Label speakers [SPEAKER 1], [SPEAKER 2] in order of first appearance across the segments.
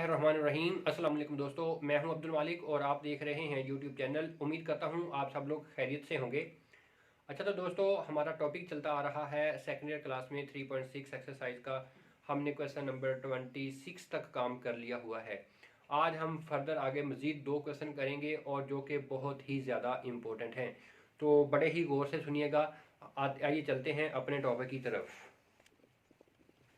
[SPEAKER 1] बिस्मिल्लाहिर्रहमानिर्रहीम। अस्सलाम वालेकुम दोस्तों, मैं हूं अब्दुल मालिक और आप देख रहे हैं यूट्यूब चैनल। उम्मीद करता हूं आप सब लोग खैरियत से होंगे। अच्छा तो दोस्तों, हमारा टॉपिक चलता आ रहा है सेकेंड ईयर क्लास में 3.6 एक्सरसाइज का। हमने क्वेश्चन नंबर 26 तक काम कर लिया हुआ है। आज हम फर्दर आगे मज़ीद 2 क्वेश्चन करेंगे और जो कि बहुत ही ज़्यादा इम्पोर्टेंट हैं, तो बड़े ही गौर से सुनिएगा। आइए चलते हैं अपने टॉपिक की तरफ।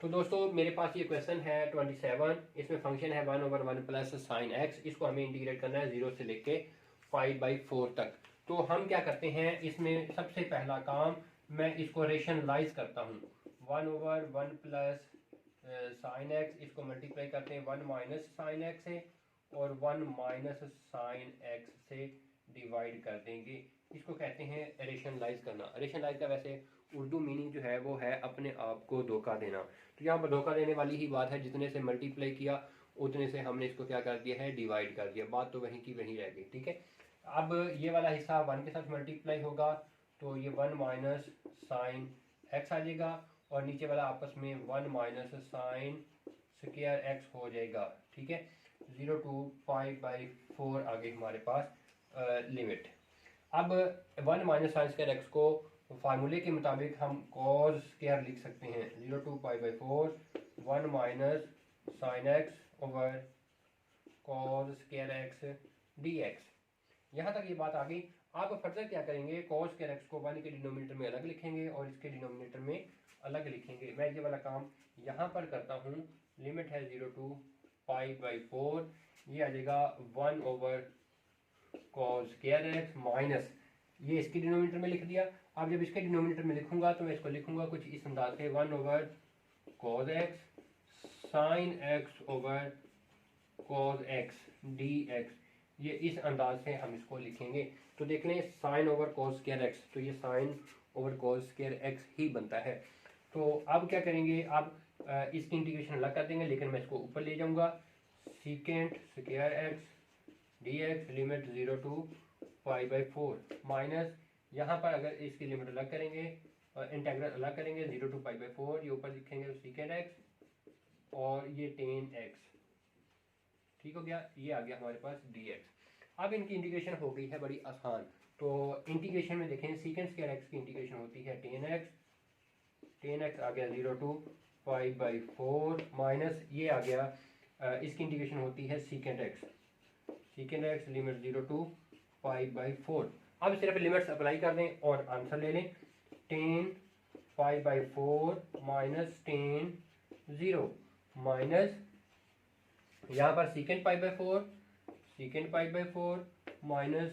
[SPEAKER 1] तो दोस्तों, मेरे पास ये क्वेश्चन है 27। इसमें फंक्शन है 1/1 प्लस साइन एक्स। इसको हमें इंटीग्रेट करना है 0 से लेके 5/4 तक। तो हम क्या करते हैं, इसमें सबसे पहला काम मैं इसको रेशनलाइज करता हूँ। 1/1 प्लस साइन एक्स, इसको मल्टीप्लाई करते हैं 1 माइनस साइन एक्स से और 1 माइनस साइन एक्स से डिवाइड कर देंगे। इसको कहते हैं रेशनलाइज करना। रेशनलाइज का वैसे उर्दू मीनिंग जो है वो है अपने आप को धोखा देना। तो यहाँ पर धोखा देने वाली ही बात है। जितने से मल्टीप्लाई किया उतने से हमने इसको क्या कर दिया है, डिवाइड कर दिया। बात तो वहीं की वहीं रह गई, ठीक है। अब ये वाला हिस्सा 1 के साथ मल्टीप्लाई होगा तो ये 1 माइनस साइन एक्स आ जाएगा और नीचे वाला आपस में 1 माइनस साइन स्क्वायर एक्स हो जाएगा, ठीक है। 0 to 5/4 आगे हमारे पास लिमिट। अब 1 माइनस साइन स्क्वायर एक्स को फार्मूले के मुताबिक हम कॉज स्क्वायर लिख सकते हैं। 0 to 5/4 1 minus sine x over cos square x D x. यहाँ तक ये बात आ गई। आप फर्दर क्या करेंगे, कॉज स्क्वायर एक्स को 1 के डिनोमिनेटर में अलग लिखेंगे और इसके डिनोमिनेटर में अलग लिखेंगे। मैं ये वाला काम यहाँ पर करता हूँ। लिमिट है 0 to 5/4, ये आ जाएगा 1 कॉज स्क्वायर एक्स माइनस, ये इसके डिनोमिनेटर में लिख दिया। अब जब इसके डिनोमिनेटर में लिखूंगा तो मैं इसको लिखूंगा कुछ इस अंदाज से, 1 cos x sine x over cos x D X. ये इस अंदाज से हम इसको लिखेंगे। तो देख लें, sine over cos square x, तो ये sine over cos square x ही बनता है। तो अब क्या करेंगे, अब इसकी इंटीग्रेशन अलग कर देंगे, लेकिन मैं इसको ऊपर ले जाऊंगा। Secant square x D x limit 0 to 5/4 minus, यहाँ पर अगर इसकी लिमिट अलग करेंगे, इंटेग्रल अलग करेंगे 0 to 5/4, ये ऊपर लिखेंगे तो सीकेंट एक्स और ये टेन एक्स, ठीक हो गया। ये आ गया हमारे पास डी एक्स। अब इनकी इंटीग्रेशन हो गई है बड़ी आसान। तो इंटीग्रेशन में देखें, सीकेंट स्क्वायर एक्स की इंटीग्रेशन होती है टेन एक्स आ गया 0 to 5/4 माइनस, ये आ गया इसकी इंटीग्रेशन होती है सीकेंट एक्स लिमिट 0 to 5/4। अब सिर्फ लिमिट्स अप्लाई कर दें और आंसर ले लें। टेन 5/4 माइनस टेन 0 माइनस, यहाँ पर सीकेंट 5/4 माइनस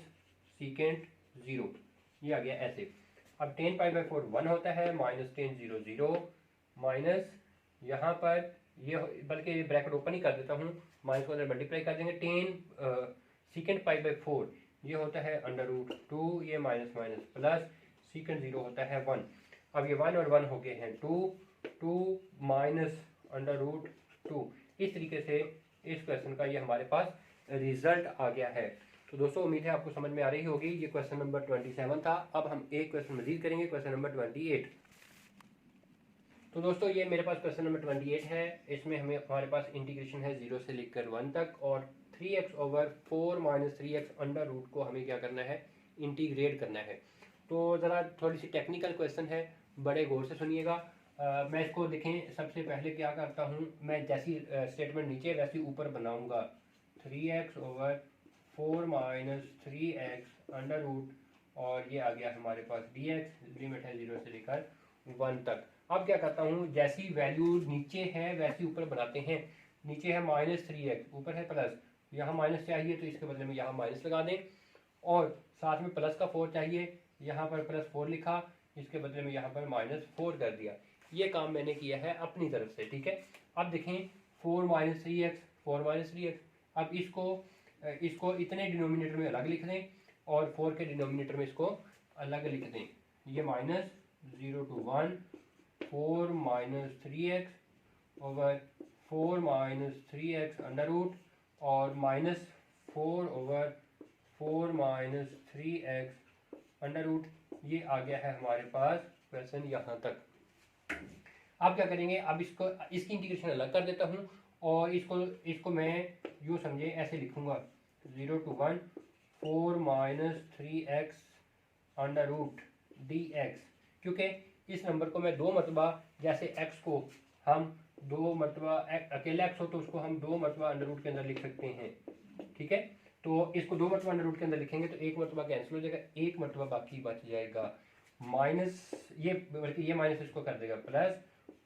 [SPEAKER 1] सीकेंट 0, ये आ गया ऐसे। अब टेन 5/4 1 होता है माइनस टेन 0 0 माइनस, यहाँ पर ये बल्कि ब्रैकेट ओपन ही कर देता हूँ, माइनस को अंदर मल्टीप्लाई कर देंगे। टेन सीकेंट 5/4 ये होता है √2, ये माइनस माइनस प्लस, सीकेंट 0 होता है 1। अब ये 1 और 1 हो गए हैं 2 माइनस √2। इस तरीके से इस क्वेश्चन का ये हमारे पास रिजल्ट आ गया है। तो दोस्तों, उम्मीद है आपको समझ में आ रही होगी। ये क्वेश्चन नंबर 27 था। अब हम एक क्वेश्चन मजीद करेंगे, क्वेश्चन नंबर 28। तो दोस्तों, ये मेरे पास क्वेश्चन नंबर 28 है। इसमें हमारे पास इंटीग्रेशन है 0 से लेकर 1 तक और 3x over 4 minus 3x under root को हमें क्या करना है, इंटीग्रेट करना है। तो ज़रा थोड़ी सी टेक्निकल क्वेश्चन है, बड़े गौर से सुनिएगा। मैं इसको देखें, सबसे पहले क्या करता हूँ, मैं जैसी स्टेटमेंट नीचे वैसी ऊपर बनाऊँगा। 3x over 4 minus 3x under root और ये आ गया हमारे पास dx, लिमिट है 0 से लेकर 1 तक। अब क्या करता हूँ, जैसी वैल्यू नीचे है वैसी ऊपर बनाते हैं। नीचे है माइनस 3x, ऊपर है प्लस, यहाँ माइनस चाहिए तो इसके बदले में यहाँ माइनस लगा दें, और साथ में प्लस का 4 चाहिए, यहाँ पर प्लस 4 लिखा, इसके बदले में यहाँ पर -4 कर दिया। ये काम मैंने किया है अपनी तरफ से, ठीक है। अब देखें 4 माइनस 3x, अब इसको इतने डिनोमिनेटर में अलग लिख दें और 4 के डिनोमिनेटर में इसको अलग लिख दें। ये minus 0 to 1 4 minus 3x over 4 minus 3x under root और -4 over 4 minus 3x under root. ये आ गया है हमारे पास क्वेश्चन यहाँ तक। अब क्या करेंगे, अब इसकी इंटीग्रेशन अलग कर देता हूँ और इसको मैं यूँ समझे ऐसे लिखूँगा 0 to 1 4 minus 3x under root D X, क्योंकि इस नंबर को मैं दो मरतबा, जैसे x को हम दो मरतबा अकेला x हो तो उसको हम दो मरतबा अंडर रूट के अंदर लिख सकते हैं, ठीक है। तो इसको दो मरतबा अंडर रूट के अंदर लिखेंगे तो एक मरतबा कैंसिल हो जाएगा, एक मरतबा बाकी बच जाएगा माइनस ये, बल्कि ये माइनस इसको कर देगा प्लस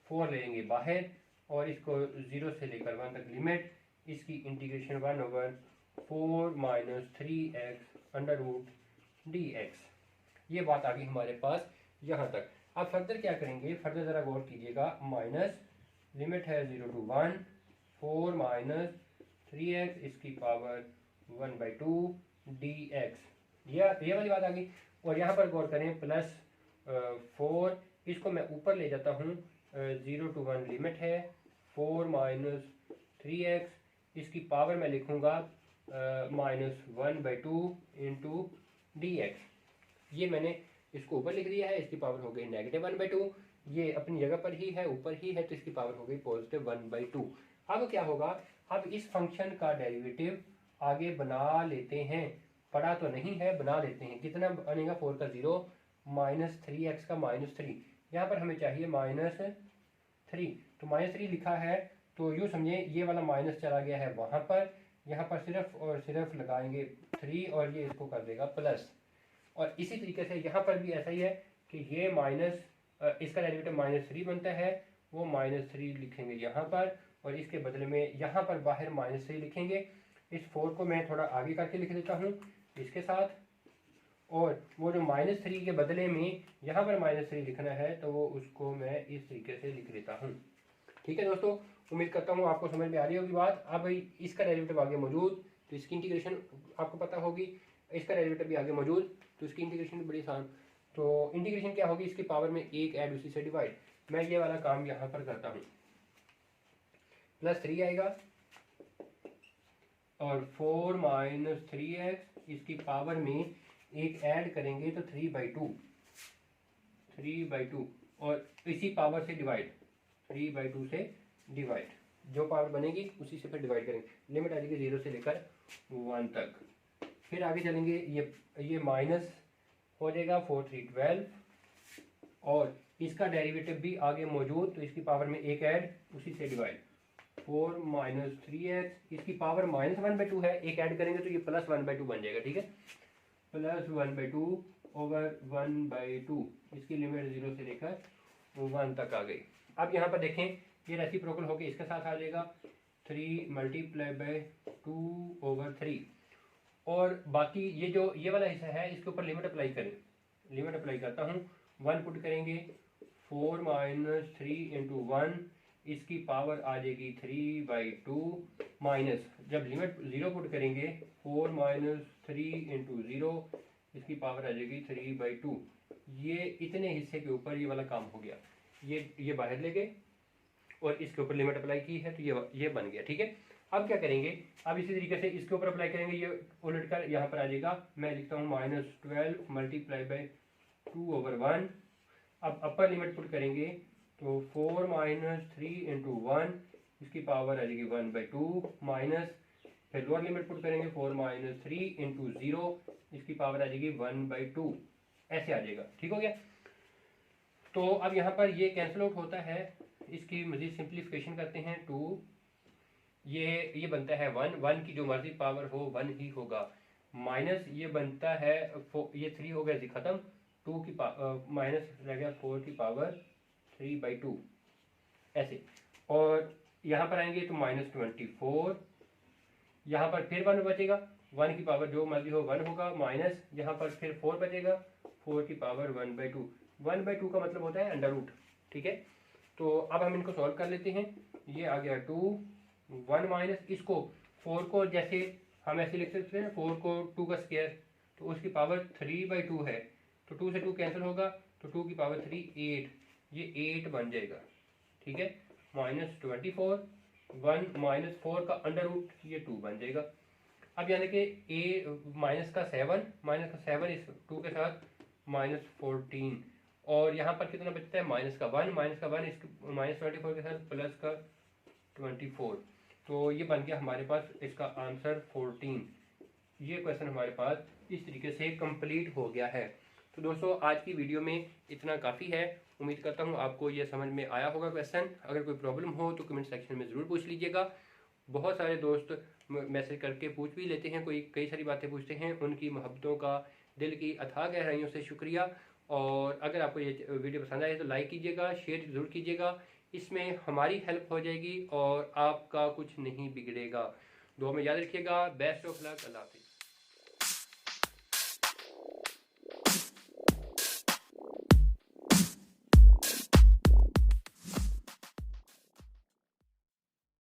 [SPEAKER 1] 4 लेंगे बाहर और इसको 0 से लेकर 1 तक लिमिट, इसकी integration 1/4 minus 3x under root D X. ये बात आ गई हमारे पास यहाँ तक। अब फर्दर क्या करेंगे, फर्दर ज़रा गौर कीजिएगा, माइनस लिमिट है 0 to 1 4 माइनस 3x इसकी पावर 1/2 डी एक्स, ये वाली बात आ गई। और यहाँ पर गौर करें प्लस 4, इसको मैं ऊपर ले जाता हूँ, 0 to 1 लिमिट है 4 माइनस 3x इसकी पावर मैं लिखूँगा -1/2 इंटू डी एक्स। ये मैंने इसको ऊपर लिख दिया है, इसकी पावर हो गई -1/2, ये अपनी जगह पर ही है, ऊपर ही है, तो इसकी पावर हो गई +1/2। अब क्या होगा, अब इस फंक्शन का डेरिवेटिव आगे बना लेते हैं, पढ़ा तो नहीं है, बना लेते हैं। कितना बनेगा, 4 का 0 माइनस 3x का -3, यहाँ पर हमें चाहिए -3, तो -3 लिखा है, तो यूँ समझे ये वाला माइनस चला गया है वहाँ पर, यहाँ पर सिर्फ और सिर्फ लगाएंगे 3 और ये इसको कर देगा प्लस। और इसी तरीके से यहाँ पर भी ऐसा ही है कि ये माइनस, इसका डेरिवेटिव -3 बनता है, वो -3 लिखेंगे यहाँ पर, और इसके बदले में यहाँ पर बाहर -3 लिखेंगे। इस 4 को मैं थोड़ा आगे करके लिख देता हूँ इसके साथ, और वो जो -3 के बदले में यहाँ पर -3 लिखना है, तो वो उसको मैं इस तरीके से लिख देता हूँ। ठीक है दोस्तों, उम्मीद करता हूँ आपको समझ में आ रही होगी बात। अब इसका डेरिवेटिव आगे मौजूद, तो इसकी इंटीग्रेशन आपको पता होगी, इसका डेरिवेटिव भी आगे मौजूद, तो इसकी इंटीग्रेशन बड़ी आसान। तो इंटीग्रेशन क्या होगी, इसकी पावर में एक ऐड उसी से डिवाइड। मैं ये वाला काम यहाँ पर करता हूँ, +3 आएगा और 4 माइनस 3x इसकी पावर में एक ऐड करेंगे तो 3/2 और इसी पावर से डिवाइड, 3/2 से डिवाइड, जो पावर बनेगी उसी से फिर डिवाइड करेंगे। लिमिट आ जाएगी 0 से लेकर 1 तक। फिर आगे चलेंगे, ये माइनस हो जाएगा 4 3 12 और इसका डेरिवेटिव भी आगे मौजूद, तो इसकी पावर में एक ऐड उसी से डिवाइड, 4 माइनस 3x इसकी पावर -1/2 है, एक ऐड करेंगे तो ये +1/2 बन जाएगा, ठीक है, +1/2 ओवर 1/2, इसकी लिमिट 0 से लेकर 1 तक आ गई। अब यहाँ पर देखें, ये रेसिप्रोकल होकर इसके साथ आ जाएगा, 3 × 2/3 और बाकी ये वाला हिस्सा है, इसके ऊपर लिमिट अप्लाई करें। लिमिट अप्लाई करता हूँ, 1 पुट करेंगे, 4 माइनस 3 इंटू 1 इसकी पावर आ जाएगी 3/2 माइनस, जब लिमिट 0 पुट करेंगे 4 माइनस 3 इंटू 0 इसकी पावर आ जाएगी 3/2। ये इतने हिस्से के ऊपर ये वाला काम हो गया, ये बाहर ले गए और इसके ऊपर लिमिट अप्लाई की है, तो ये बन गया, ठीक है। अब क्या करेंगे, अब इसी तरीके से इसके ऊपर अप्लाई करेंगे, ये उलट कर यहाँ पर आ जाएगा, मैं लिखता हूँ -12 × 2/1। अब अपर लिमिट पुट करेंगे तो 4 माइनस 3 इंटू 1 इसकी पावर आ जाएगी 1/2 माइनस, फिर लोअर लिमिट पुट करेंगे 4 माइनस 3 इंटू 0 इसकी पावर आ जाएगी 1/2, ऐसे आ जाएगा, ठीक हो गया। तो अब यहाँ पर ये कैंसिल आउट होता है, इसकी मजीद सिंप्लीफिकेशन करते हैं, 2 ये बनता है 1 की जो मर्जी पावर हो 1 ही होगा, माइनस ये बनता है ये 3 हो गया जी खत्म, 2 की माइनस रह गया 4 की पावर 3/2 ऐसे। और यहाँ पर आएंगे तो -24, यहाँ पर फिर 1 बचेगा, 1 की पावर जो मर्जी हो 1 होगा, माइनस यहाँ पर फिर 4 बचेगा, 4 की पावर 1/2। 1/2 का मतलब होता है अंडर रूट, ठीक है। तो अब हम इनको सॉल्व कर लेते हैं, ये आ गया 2 1 माइनस इसको 4 को जैसे हम ऐसे लिख सकते हैं, 4 को 2 का स्क्वायर, तो उसकी पावर 3/2 है, तो 2 से 2 कैंसिल होगा, तो 2 की पावर 3 8, ये 8 बन जाएगा, ठीक है, -24 1 माइनस 4 का अंडर रूट, ये 2 बन जाएगा। अब यानी कि माइनस का 7 इस 2 के साथ -14 और यहाँ पर कितना बचता है -1 इस -24 के साथ प्लस का 24। तो ये बन गया हमारे पास इसका आंसर 14। ये क्वेश्चन हमारे पास इस तरीके से कंप्लीट हो गया है। तो दोस्तों आज की वीडियो में इतना काफ़ी है। उम्मीद करता हूँ आपको ये समझ में आया होगा क्वेश्चन। अगर कोई प्रॉब्लम हो तो कमेंट सेक्शन में ज़रूर पूछ लीजिएगा। बहुत सारे दोस्त मैसेज करके पूछ भी लेते हैं, कोई कई सारी बातें पूछते हैं। उनकी मोहब्बतों का दिल की अथाह गहराइयों से शुक्रिया। और अगर आपको ये वीडियो पसंद आए तो लाइक कीजिएगा, शेयर ज़रूर कीजिएगा। इसमें हमारी हेल्प हो जाएगी और आपका कुछ नहीं बिगड़ेगा। दुआ में याद रखिएगा। Best of luck. अल्लाह हाफिज़।